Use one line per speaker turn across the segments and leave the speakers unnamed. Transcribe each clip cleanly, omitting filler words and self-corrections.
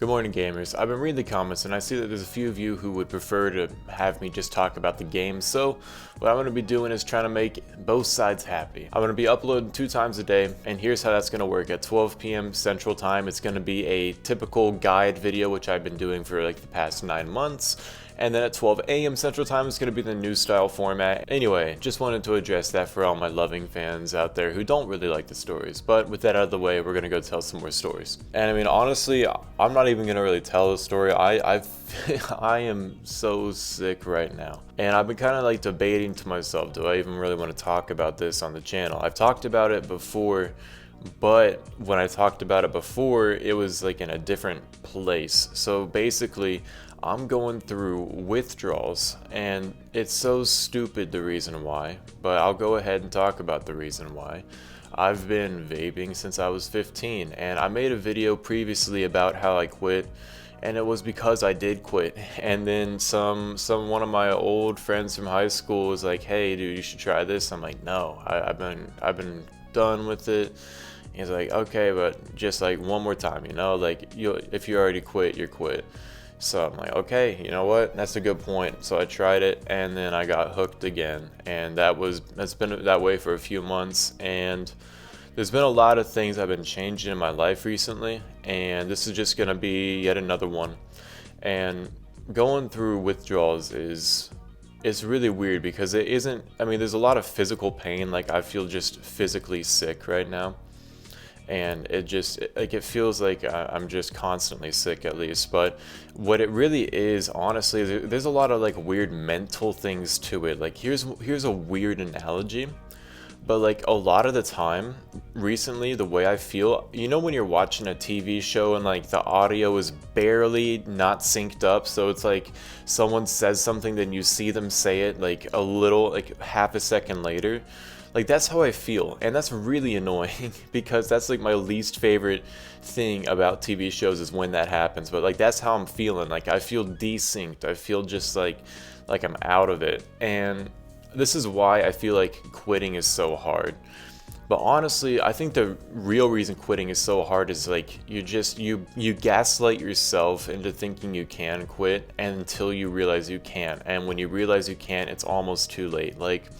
Good morning, gamers. I've been reading the comments and I see that there's a few of you who would prefer to have me just talk about the game, so what I'm going to be doing is trying to make both sides happy. I'm going to be uploading 2 times a day, and here's how that's going to work. At 12 p.m. Central Time, it's going to be a typical guide video, which I've been doing for like the past 9 months. And then at 12 a.m. Central Time, it's going to be the new style format. Anyway, just wanted to address that for all my loving fans out there who don't really like the stories. But with that out of the way, we're going to go tell some more stories. And I mean, honestly, I'm not even going to really tell the story. I am so sick right now. And I've been kind of like debating to myself, do I even really want to talk about this on the channel? I've talked about it before, but when I talked about it before, it was like in a different place. So basically, I'm going through withdrawals, and it's so stupid the reason why, but I'll go ahead and talk about the reason why. I've been vaping since I was 15, and I made a video previously about how I quit, and it was because I did quit. And then one of my old friends from high school was like, "Hey dude, you should try this." I'm like, "No, I've been done with it." He's like, "Okay, but just like one more time, like if you already quit, you're quit." So I'm like, okay, you know what? That's a good point. So I tried it, and then I got hooked again, and that's been that way for a few months. And there's been a lot of things I've been changing in my life recently, and this is just gonna be yet another one. And going through withdrawals it's really weird because it isn't. I mean, there's a lot of physical pain. Like I feel just physically sick right now. And it feels like I'm just constantly sick, at least. But what it really is, honestly, there's a lot of like weird mental things to it. Like here's a weird analogy, but like a lot of the time recently, the way I feel, when you're watching a TV show and like the audio is barely not synced up, so it's like someone says something, then you see them say it like a little, like half a second later. Like that's how I feel, and that's really annoying because that's like my least favorite thing about TV shows is when that happens. But like that's how I'm feeling. Like I feel desynced. I feel just like I'm out of it. And this is why I feel like quitting is so hard. But honestly, I think the real reason quitting is so hard is like you gaslight yourself into thinking you can quit until you realize you can't. And when you realize you can't, it's almost too late. Like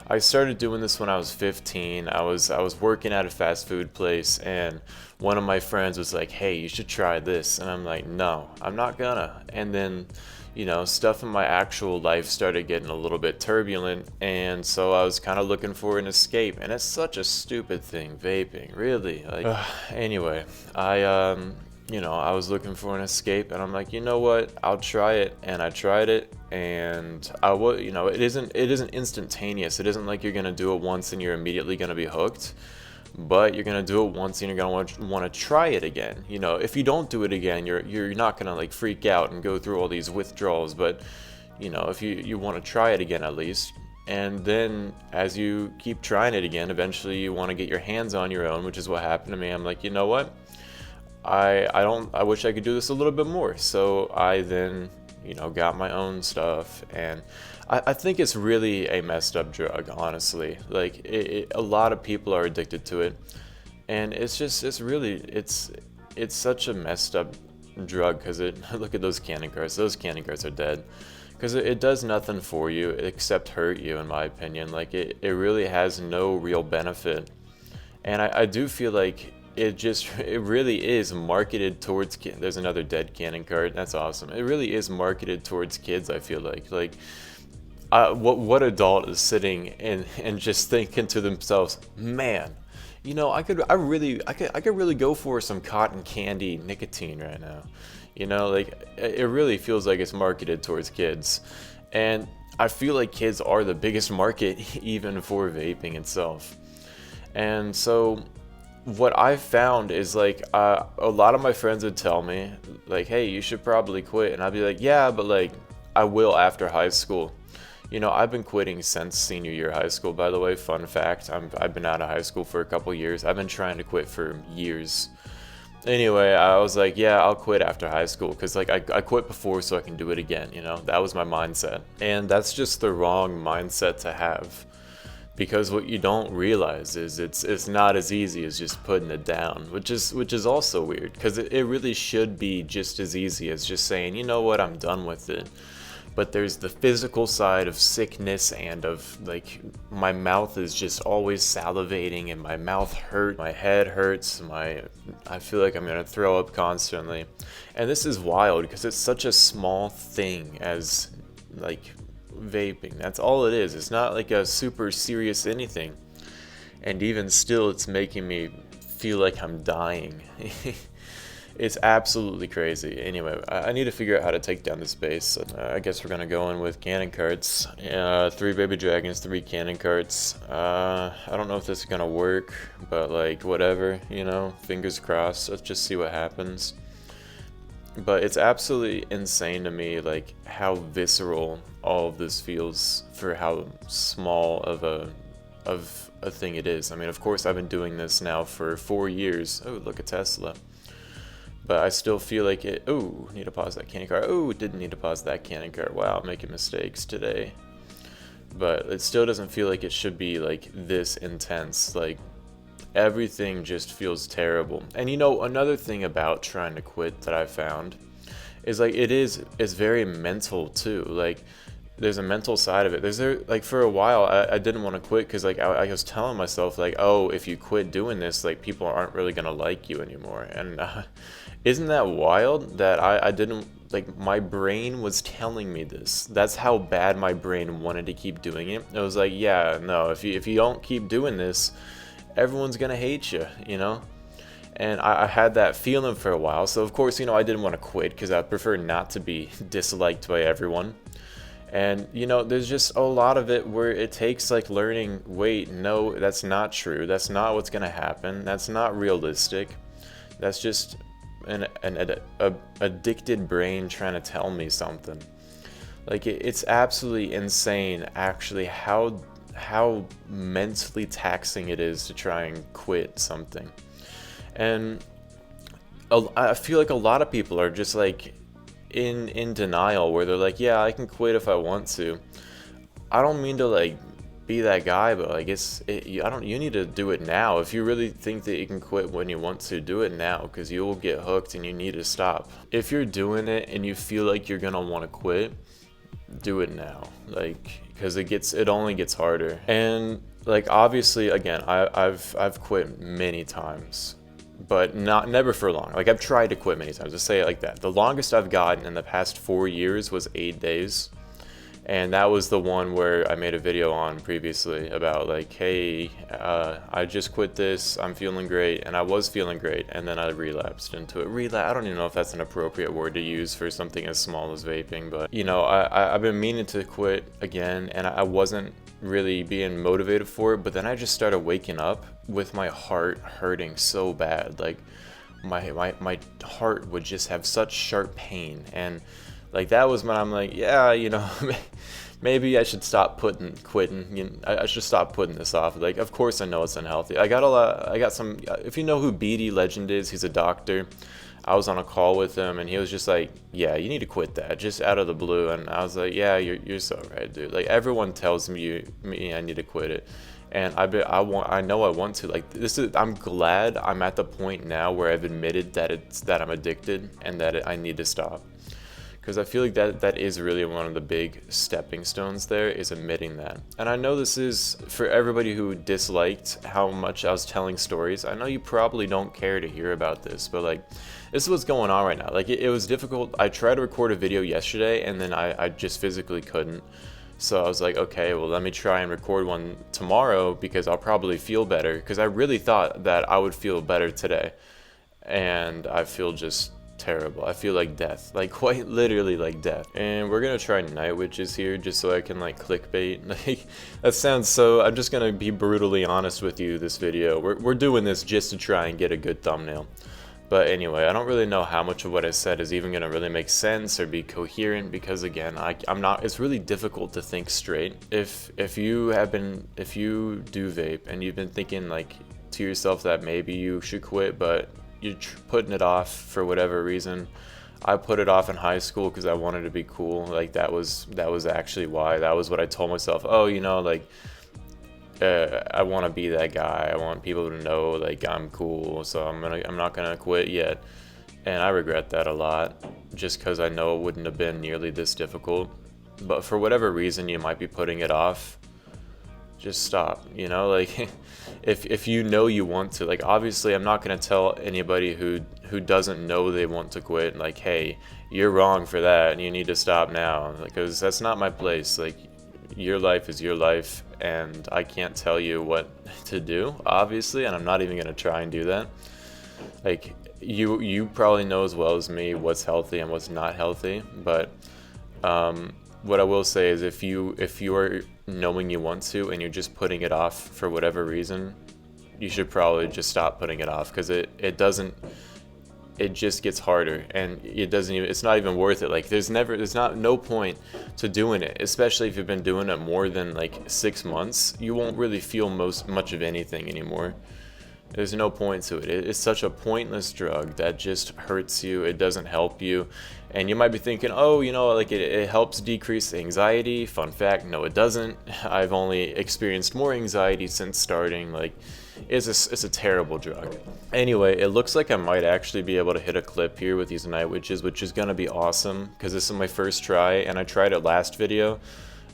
I started doing this when I was 15. I was working at a fast food place, and one of my friends was like, "Hey, you should try this." And I'm like, "No, I'm not gonna." And then, stuff in my actual life started getting a little bit turbulent, and so I was kind of looking for an escape. And it's such a stupid thing, vaping, really. Like, anyway, I was looking for an escape, and I'm like, you know what? I'll try it. And I tried it, and it isn't instantaneous. It isn't like you're gonna do it once and you're immediately gonna be hooked, but you're gonna do it once and you're gonna want to try it again. If you don't do it again, you're not gonna like freak out and go through all these withdrawals. But if you want to try it again at least. And then as you keep trying it again, eventually you want to get your hands on your own, which is what happened to me. I'm like, you know what? I wish I could do this a little bit more. So I then, got my own stuff, and I think it's really a messed up drug, honestly. Like a lot of people are addicted to it, and it's such a messed up drug because look at those candy carts. Those candy carts are dead because it does nothing for you except hurt you, in my opinion. Like it really has no real benefit, and I do feel like it really is marketed towards kids. There's another dead cannon cart. That's awesome. It really is marketed towards kids. I feel like what adult is sitting and just thinking to themselves, man, I could really go for some cotton candy nicotine right now. Like it really feels like it's marketed towards kids, and I feel like kids are the biggest market even for vaping itself. And so what I found is like a lot of my friends would tell me like, "Hey, you should probably quit," and I'd be like, "Yeah, but like I will after high school." I've been quitting since senior year of high school, by the way. Fun fact, I've been out of high school for a couple years. I've been trying to quit for years. Anyway, I was like, yeah, I'll quit after high school because like I quit before so I can do it again. That was my mindset, and that's just the wrong mindset to have. because what you don't realize is it's not as easy as just putting it down, which is also weird, because it really should be just as easy as just saying, you know what, I'm done with it. But there's the physical side of sickness and of like my mouth is just always salivating and my mouth hurts, my head hurts, I feel like I'm gonna throw up constantly. And this is wild because it's such a small thing as like vaping. That's all it is. It's not like a super serious anything. And even still, it's making me feel like I'm dying. It's absolutely crazy. Anyway, I need to figure out how to take down this base. I guess we're gonna go in with cannon carts. 3 baby dragons, 3 cannon carts. I don't know if this is gonna work, but like whatever, you know, fingers crossed. Let's just see what happens. But it's absolutely insane to me, like how visceral all of this feels for how small of a thing it is. I mean, of course, I've been doing this now for 4 years. Oh, look at Tesla. But I still feel like it. Oh, need to pause that cannon cart. Oh, didn't need to pause that cannon cart. Wow, I'm making mistakes today. But it still doesn't feel like it should be like this intense. Like everything just feels terrible. And you know, another thing about trying to quit that I found is like it's very mental too. Like there's a mental side of it. Like for a while I didn't want to quit because like I was telling myself like, oh, if you quit doing this, like people aren't really gonna like you anymore. And isn't that wild that I didn't, like my brain was telling me this. That's how bad my brain wanted to keep doing it. It was like, yeah, no, if you don't keep doing this, everyone's gonna hate you, you know? And I had that feeling for a while. So of course, you know, I didn't want to quit because I prefer not to be disliked by everyone. And you know, there's just a lot of it where it takes like learning, wait, no, that's not true. That's not what's gonna happen. That's not realistic. That's just an addicted brain trying to tell me something. Like it's absolutely insane actually how mentally taxing it is to try and quit something. And I feel like a lot of people are just like in denial where they're like, yeah, I can quit if I want to. I don't mean to like be that guy, but like you need to do it now. If you really think that you can quit when you want to, do it now, because you will get hooked and you need to stop. If you're doing it and you feel like you're gonna want to quit, do it now, like, because it only gets harder. And like obviously again, I've quit many times, but never for long. Like I've tried to quit many times, let's say it like that. The longest I've gotten in the past 4 years was 8 days. And that was the one where I made a video on previously about like, hey, I just quit this, I'm feeling great, and I was feeling great, and then I relapsed into it. I don't even know if that's an appropriate word to use for something as small as vaping, but you know, I've been meaning to quit again, and I wasn't really being motivated for it, but then I just started waking up with my heart hurting so bad. Like my heart would just have such sharp pain, and like that was when I'm like, yeah, you know, maybe I should stop quitting. You know, I should stop putting this off. Like, of course I know it's unhealthy. I got some. If you know who BD Legend is, he's a doctor. I was on a call with him, and he was just like, yeah, you need to quit that, just out of the blue. And I was like, yeah, you're so right, dude. Like everyone tells me I need to quit it, and I know I want to. Like I'm glad I'm at the point now where I've admitted that I'm addicted and that I need to stop. Because I feel like that is really one of the big stepping stones there, is admitting that. And I know this is, for everybody who disliked how much I was telling stories, I know you probably don't care to hear about this, but like, this is what's going on right now. Like, it was difficult. I tried to record a video yesterday, and then I just physically couldn't. So I was like, okay, well, let me try and record one tomorrow, because I'll probably feel better. Because I really thought that I would feel better today. And I feel just terrible. I feel like death, like quite literally like death. And we're gonna try Night Witches here just so I can like clickbait. Like that sounds so, I'm just gonna be brutally honest with you this video. We're doing this just to try and get a good thumbnail. But anyway, I don't really know how much of what I said is even gonna really make sense or be coherent, because again, I'm not, it's really difficult to think straight. If you do vape and you've been thinking like to yourself that maybe you should quit, but you're putting it off for whatever reason. I put it off in high school because I wanted to be cool. Like that was actually why. That was what I told myself. Oh, you know, like I want to be that guy. I want people to know like I'm cool, so I'm not gonna quit yet. And I regret that a lot, just because I know it wouldn't have been nearly this difficult. But for whatever reason you might be putting it off, just stop, you know, like if you know you want to, like obviously I'm not going to tell anybody who doesn't know they want to quit, like, hey, you're wrong for that and you need to stop now, because that's not my place. Like, your life is your life and I can't tell you what to do, obviously, and I'm not even going to try and do that. Like, you probably know as well as me what's healthy and what's not healthy, but what I will say is if you are knowing you want to and you're just putting it off for whatever reason, you should probably just stop putting it off, because it just gets harder, and it's not even worth it. Like, there's no point to doing it, especially if you've been doing it more than like 6 months. You won't really feel much of anything anymore. There's no point to it. It's such a pointless drug that just hurts you. It doesn't help you. And you might be thinking, oh, you know, like it helps decrease anxiety. Fun fact, no, it doesn't. I've only experienced more anxiety since starting. Like, it's a terrible drug. Anyway, it looks like I might actually be able to hit a clip here with these night witches, which is going to be awesome, because this is my first try, and I tried it last video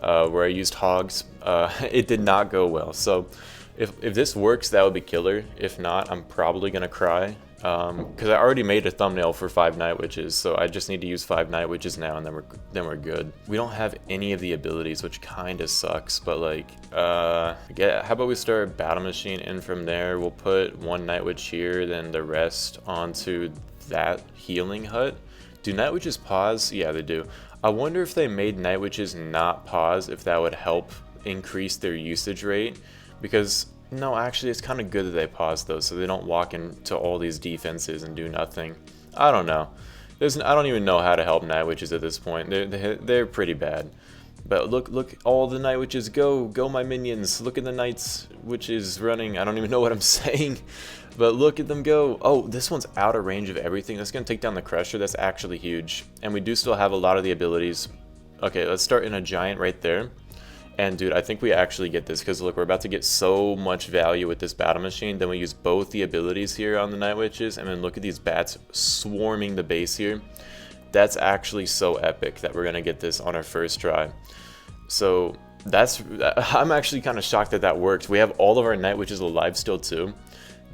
where I used hogs. It did not go well. So if this works, that would be killer. If not, I'm probably gonna cry, because I already made a thumbnail for 5 night witches, so I just need to use 5 night witches now, and then we're good. We don't have any of the abilities, which kind of sucks, but like, how about we start Battle Machine, and from there we'll put 1 night witch here, then the rest onto that healing hut. Do night witches pause? Yeah, they do. I wonder if they made night witches not pause, if that would help increase their usage rate. Because, no, actually, it's kind of good that they pause, though, so they don't walk into all these defenses and do nothing. I don't know. I don't even know how to help night witches at this point. They're pretty bad. But look, all the night witches, go my minions. Look at the night witches running. I don't even know what I'm saying, but look at them go. Oh, this one's out of range of everything. That's going to take down the Crusher. That's actually huge. And we do still have a lot of the abilities. Okay, let's start in a giant right there. And dude, I think we actually get this, because look, we're about to get so much value with this battle machine. Then we use both the abilities here on the night witches, and then look at these bats swarming the base here. That's actually so epic that we're gonna get this on our first try. So I'm actually kind of shocked that worked. We have all of our night witches alive still too.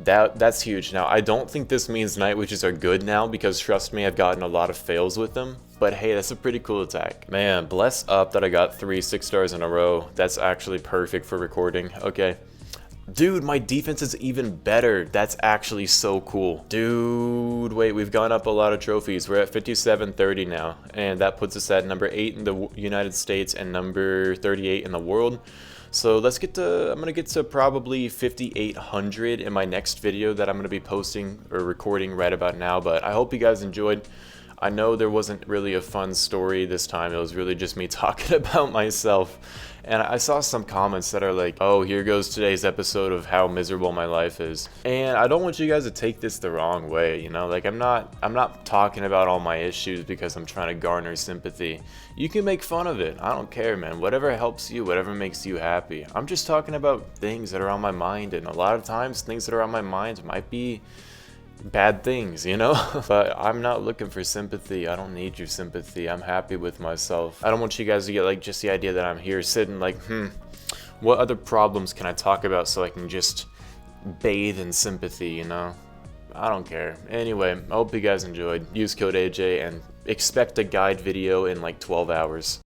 That's huge. Now, I don't think this means night witches are good now, because trust me, I've gotten a lot of fails with them. But hey, that's a pretty cool attack. Man, bless up that I got 3 6 stars in a row. That's actually perfect for recording. Okay. Dude, my defense is even better. That's actually so cool. Dude, wait, we've gone up a lot of trophies. We're at 5730 now, and that puts us at number 8 in the United States and number 38 in the world. So let's get to, I'm gonna get to probably 5800 in my next video that I'm gonna be posting or recording right about now. But I hope you guys enjoyed. I know there wasn't really a fun story this time. It was really just me talking about myself. And I saw some comments that are like, oh, here goes today's episode of how miserable my life is. And I don't want you guys to take this the wrong way, you know? Like, I'm not talking about all my issues because I'm trying to garner sympathy. You can make fun of it. I don't care, man. Whatever helps you, whatever makes you happy. I'm just talking about things that are on my mind, and a lot of times things that are on my mind might be bad things, you know? But I'm not looking for sympathy. I don't need your sympathy. I'm happy with myself. I don't want you guys to get like just the idea that I'm here sitting like, what other problems can I talk about so I can just bathe in sympathy, you know? I don't care. Anyway, I hope you guys enjoyed. Use code AJ and expect a guide video in like 12 hours.